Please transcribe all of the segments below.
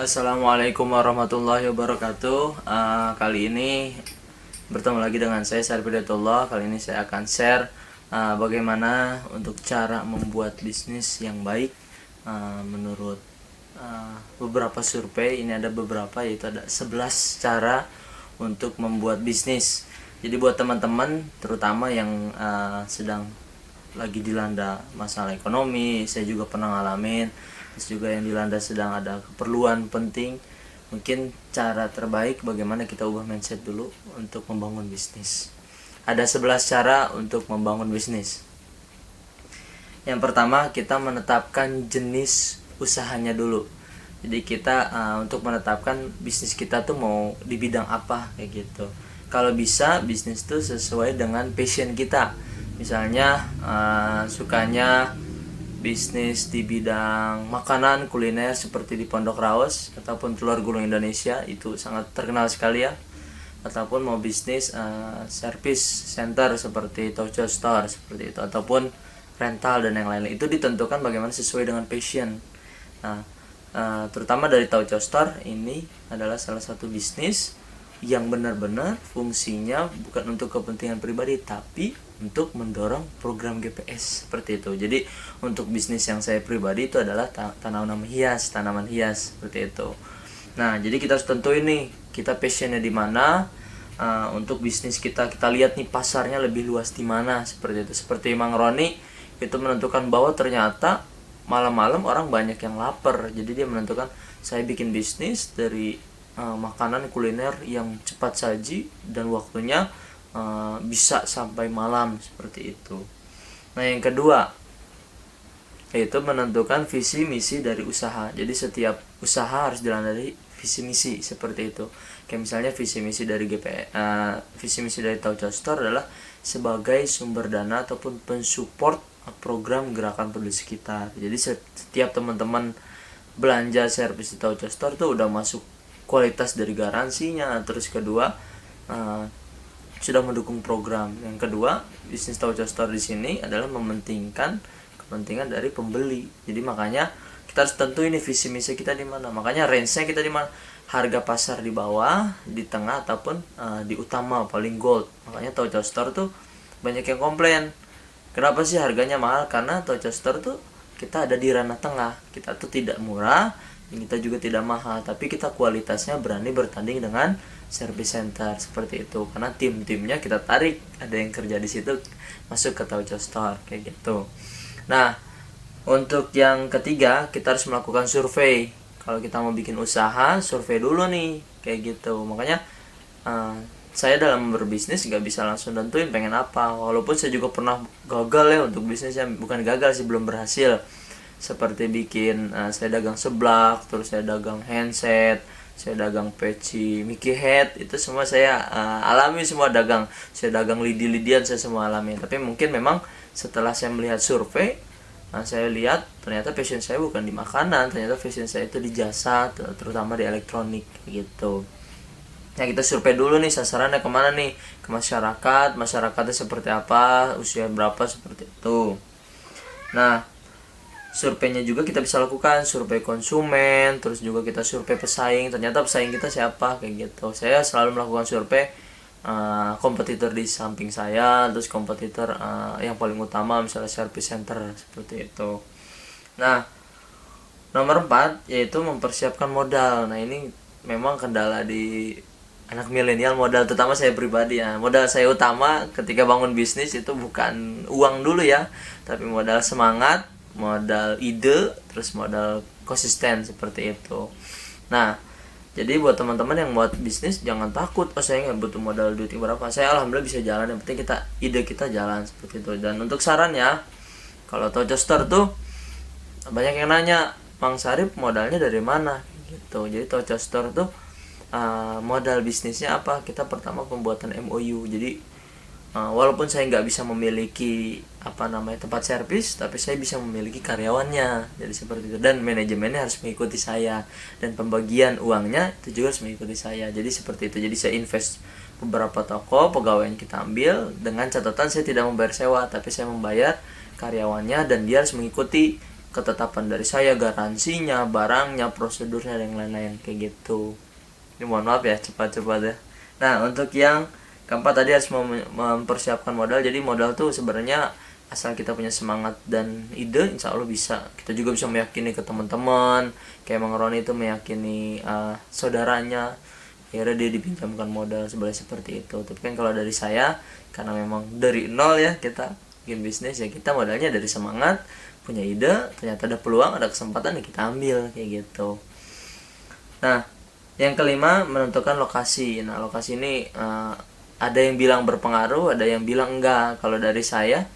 Assalamualaikum warahmatullahi wabarakatuh. Kali ini bertemu lagi dengan saya Syarif Hidayatullah. Kali ini saya akan share bagaimana untuk cara membuat bisnis yang baik menurut beberapa survei. Ini ada beberapa, yaitu ada 11 cara untuk membuat bisnis. Jadi buat teman-teman terutama yang sedang lagi dilanda masalah ekonomi, saya juga pernah ngalamin, terus juga yang dilanda sedang ada keperluan penting, mungkin cara terbaik bagaimana kita ubah mindset dulu untuk membangun bisnis. Ada 11 cara untuk membangun bisnis. Yang pertama, kita menetapkan jenis usahanya dulu. Jadi kita untuk menetapkan bisnis kita tuh mau di bidang apa kayak gitu. Kalau bisa bisnis tuh sesuai dengan passion kita. Misalnya sukanya bisnis di bidang makanan kuliner seperti di Pondok Raos ataupun Telur Gulung Indonesia, itu sangat terkenal sekali ya. Ataupun mau bisnis service center seperti Toucho Store seperti itu, ataupun rental dan yang lain-lain. Itu ditentukan bagaimana sesuai dengan passion. Nah, terutama dari Toucho Store ini adalah salah satu bisnis yang benar-benar fungsinya bukan untuk kepentingan pribadi, tapi untuk mendorong program GPS seperti itu. Jadi untuk bisnis yang saya pribadi itu adalah tanaman hias seperti itu. Nah, jadi kita harus tentuin nih kita passionnya di mana. Untuk bisnis kita lihat nih pasarnya lebih luas di mana seperti itu. Seperti Mang Roni itu menentukan bahwa ternyata malam-malam orang banyak yang lapar. Jadi dia menentukan saya bikin bisnis dari makanan kuliner yang cepat saji dan waktunya bisa sampai malam seperti itu. Nah, yang kedua yaitu menentukan visi misi dari usaha. Jadi setiap usaha harus dilandasi visi misi seperti itu. Kayak misalnya visi misi dari visi misi dari Toucho Store adalah sebagai sumber dana ataupun pensupport program gerakan peduli sekitar. Jadi setiap teman-teman belanja servis di Toucho Store tuh udah masuk kualitas dari garansinya. Terus kedua sudah mendukung program. Yang kedua, bisnis Toucho Store di sini adalah mementingkan kepentingan dari pembeli. Jadi makanya kita harus tentuin ini visi misi kita di mana. Makanya range-nya kita di mana? Harga pasar di bawah, di tengah ataupun di utama paling gold. Makanya Toucho Store tuh banyak yang komplain. Kenapa sih harganya mahal? Karena Toucho Store tuh kita ada di ranah tengah. Kita tuh tidak murah, kita juga tidak mahal, tapi kita kualitasnya berani bertanding dengan service center seperti itu. Karena tim-timnya kita tarik, ada yang kerja di situ masuk ke Toucho Store kayak gitu. Nah, untuk yang ketiga kita harus melakukan survei. Kalau kita mau bikin usaha, survei dulu nih kayak gitu. Makanya saya dalam berbisnis gak bisa langsung tentuin pengen apa. Walaupun saya juga pernah gagal ya untuk bisnisnya, bukan gagal sih, belum berhasil. Seperti bikin saya dagang seblak, terus saya dagang handset, saya dagang peci Mickey Head, itu semua saya alami semua dagang. Saya dagang lidi-lidian, saya semua alami. Tapi mungkin memang setelah saya melihat survei, saya lihat ternyata passion saya bukan di makanan, ternyata passion saya itu di jasa, terutama di elektronik gitu. Nah, kita survei dulu nih sasarannya kemana nih, ke masyarakatnya seperti apa, usia berapa seperti itu. Nah, surveinya juga kita bisa lakukan survei konsumen, terus juga kita survei pesaing, ternyata pesaing kita siapa kayak gitu. Saya selalu melakukan survei kompetitor di samping saya, terus kompetitor yang paling utama misalnya service center seperti itu. Nah, nomor 4 yaitu mempersiapkan modal. Nah, ini memang kendala di anak milenial, modal terutama saya pribadi ya. Modal saya utama ketika bangun bisnis itu bukan uang dulu ya, tapi modal semangat, modal ide, terus modal konsisten seperti itu. Nah, jadi buat teman-teman yang buat bisnis jangan takut, saya nggak butuh modal duit berapa. Saya alhamdulillah bisa jalan, yang penting ide kita jalan seperti itu. Dan untuk sarannya, kalau Toucho Store tuh banyak yang nanya, Mang Syarif modalnya dari mana gitu. Jadi Toucho Store tuh modal bisnisnya apa? Kita pertama pembuatan MOU. Jadi walaupun saya nggak bisa memiliki tempat servis, tapi saya bisa memiliki karyawannya. Jadi seperti itu, dan manajemennya harus mengikuti saya, dan pembagian uangnya itu juga harus mengikuti saya. Jadi seperti itu. Jadi saya invest beberapa toko, pegawai yang kita ambil, dengan catatan saya tidak membayar sewa, tapi saya membayar karyawannya, dan dia harus mengikuti ketetapan dari saya, garansinya, barangnya, prosedurnya, dan lain-lain kayak gitu. Ini mohon maaf ya cepat-cepat ya. Nah untuk yang keempat tadi harus mempersiapkan modal. Jadi modal tuh sebenarnya asal kita punya semangat dan ide, insya Allah bisa. Kita juga bisa meyakini ke teman-teman, kayak Mang Roni itu meyakini saudaranya, akhirnya dia dipinjamkan modal seperti itu. Tapi kan kalau dari saya, karena memang dari nol ya kita bikin bisnis, ya kita modalnya dari semangat, punya ide, ternyata ada peluang, ada kesempatan, ya kita ambil kayak gitu. Nah yang kelima, menentukan lokasi. Nah lokasi ini ada yang bilang berpengaruh, ada yang bilang enggak. Kalau dari saya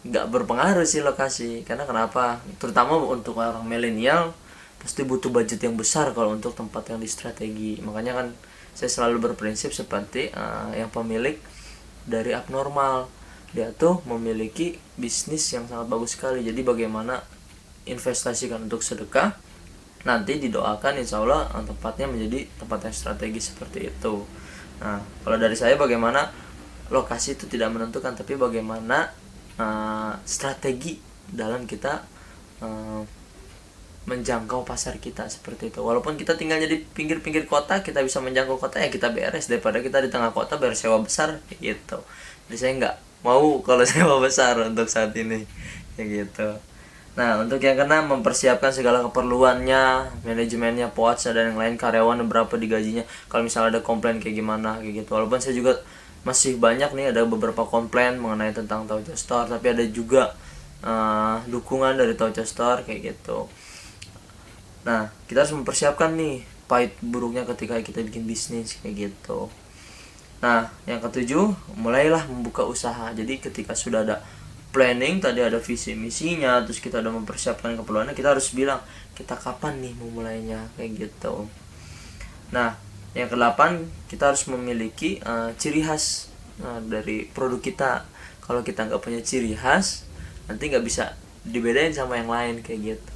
nggak berpengaruh sih lokasi, karena kenapa, terutama untuk orang milenial pasti butuh budget yang besar kalau untuk tempat yang di strategi. Makanya kan saya selalu berprinsip seperti yang pemilik dari Abnormal, dia tuh memiliki bisnis yang sangat bagus sekali. Jadi bagaimana investasikan untuk sedekah, nanti didoakan insya Allah tempatnya menjadi tempat yang strategis seperti itu. Nah kalau dari saya, bagaimana lokasi itu tidak menentukan, tapi bagaimana strategi dalam kita menjangkau pasar kita seperti itu. Walaupun kita tinggalnya di pinggir-pinggir kota, kita bisa menjangkau kota, ya kita beres daripada kita di tengah kota bayar sewa besar gitu. Jadi saya nggak mau kalau sewa besar untuk saat ini kayak gitu. Nah untuk yang keenam, mempersiapkan segala keperluannya, manajemennya, puasa dan yang lain, karyawan berapa digajinya, kalau misalnya ada komplain kayak gimana kayak gitu. Walaupun saya juga masih banyak nih, ada beberapa komplain mengenai tentang Tauco Store, tapi ada juga dukungan dari Tauco Store kayak gitu. Nah kita harus mempersiapkan nih pahit buruknya ketika kita bikin bisnis kayak gitu. Nah yang ketujuh, mulailah membuka usaha. Jadi ketika sudah ada planning, tadi ada visi misinya, terus kita udah mempersiapkan keperluannya, kita harus bilang kita kapan nih memulainya kayak gitu. Nah yang kedelapan, kita harus memiliki ciri khas dari produk kita. Kalau kita nggak punya ciri khas, nanti nggak bisa dibedain sama yang lain kayak gitu.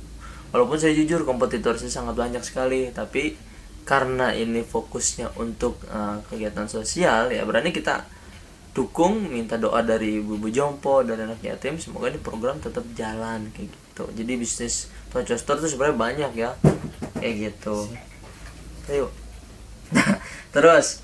Walaupun saya jujur kompetitor saya sangat banyak sekali, tapi karena ini fokusnya untuk kegiatan sosial, ya berani kita dukung, minta doa dari ibu-ibu jompo, dari anak yatim, semoga ini program tetap jalan kayak gitu. Jadi bisnis Tauco Store itu sebenarnya banyak ya kayak gitu. Ayo. Terus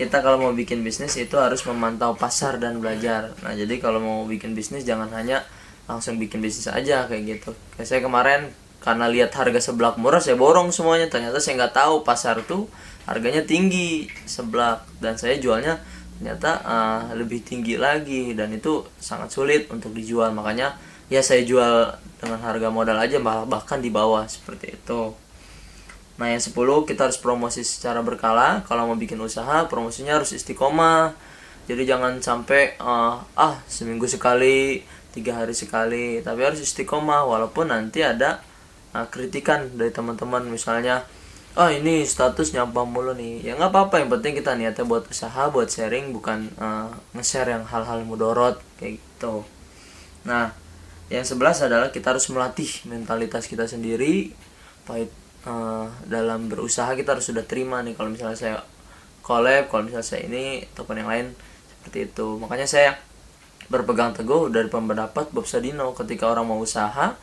kita kalau mau bikin bisnis itu harus memantau pasar dan belajar. Nah jadi kalau mau bikin bisnis jangan hanya langsung bikin bisnis aja kayak gitu. Kayak saya kemarin karena lihat harga seblak murah, saya borong semuanya. Ternyata saya nggak tahu pasar tuh harganya tinggi seblak, dan saya jualnya ternyata lebih tinggi lagi, dan itu sangat sulit untuk dijual. Makanya ya saya jual dengan harga modal aja, bahkan di bawah seperti itu. Nah yang 10, kita harus promosi secara berkala. Kalau mau bikin usaha, promosinya harus istiqomah. Jadi jangan sampai seminggu sekali, 3 hari sekali, tapi harus istiqomah. Walaupun nanti ada kritikan dari teman-teman, misalnya ini status nyampah mulu nih, ya nggak apa-apa, yang penting kita niatnya buat usaha, buat sharing, bukan nge-share yang hal-hal mudorot kayak gitu. Nah yang 11 adalah kita harus melatih mentalitas kita sendiri. Baik dalam berusaha kita harus sudah terima nih, kalau misalnya saya collab, kalau misalnya saya ini ataupun yang lain seperti itu. Makanya saya berpegang teguh dari pendapat Bob Sadino, ketika orang mau usaha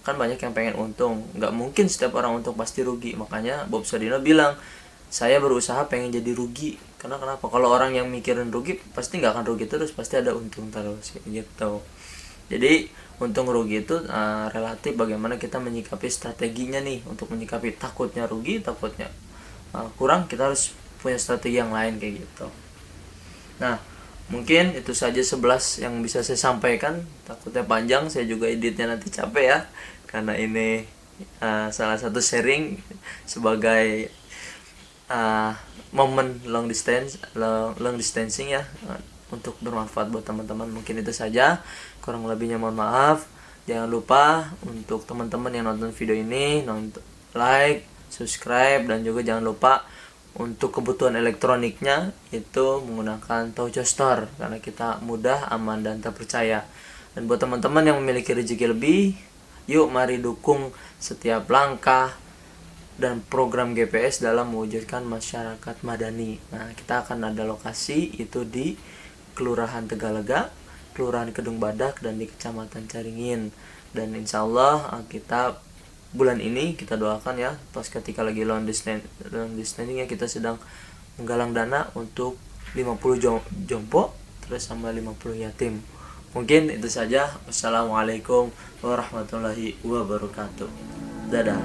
kan banyak yang pengen untung, nggak mungkin setiap orang untung pasti rugi. Makanya Bob Sadino bilang, saya berusaha pengen jadi rugi. Karena kenapa? Kalau orang yang mikirin rugi pasti nggak akan rugi terus, pasti ada untung terus gitu. Jadi untung rugi itu relatif bagaimana kita menyikapi strateginya nih. Untuk menyikapi takutnya rugi, takutnya kurang, kita harus punya strategi yang lain kayak gitu. Nah mungkin itu saja 11 yang bisa saya sampaikan. Takutnya panjang, saya juga editnya nanti capek ya, karena ini salah satu sharing sebagai momen long distancing ya, untuk bermanfaat buat teman-teman. Mungkin itu saja, kurang lebihnya mohon maaf. Jangan lupa untuk teman-teman yang nonton video ini, like, subscribe, dan juga jangan lupa untuk kebutuhan elektroniknya itu menggunakan Tauco Store, karena kita mudah, aman, dan terpercaya. Dan buat teman-teman yang memiliki rezeki lebih, yuk mari dukung setiap langkah dan program GPS dalam mewujudkan masyarakat madani. Nah kita akan ada lokasi itu di Kelurahan Tegalega, Kelurahan Kedung Badak, dan di Kecamatan Caringin. Dan insya Allah kita bulan ini kita doakan ya, pas ketika lagi long standing ya, kita sedang menggalang dana untuk 50 jompo terus sama 50 yatim. Mungkin itu saja. Wassalamualaikum warahmatullahi wabarakatuh. Dadah.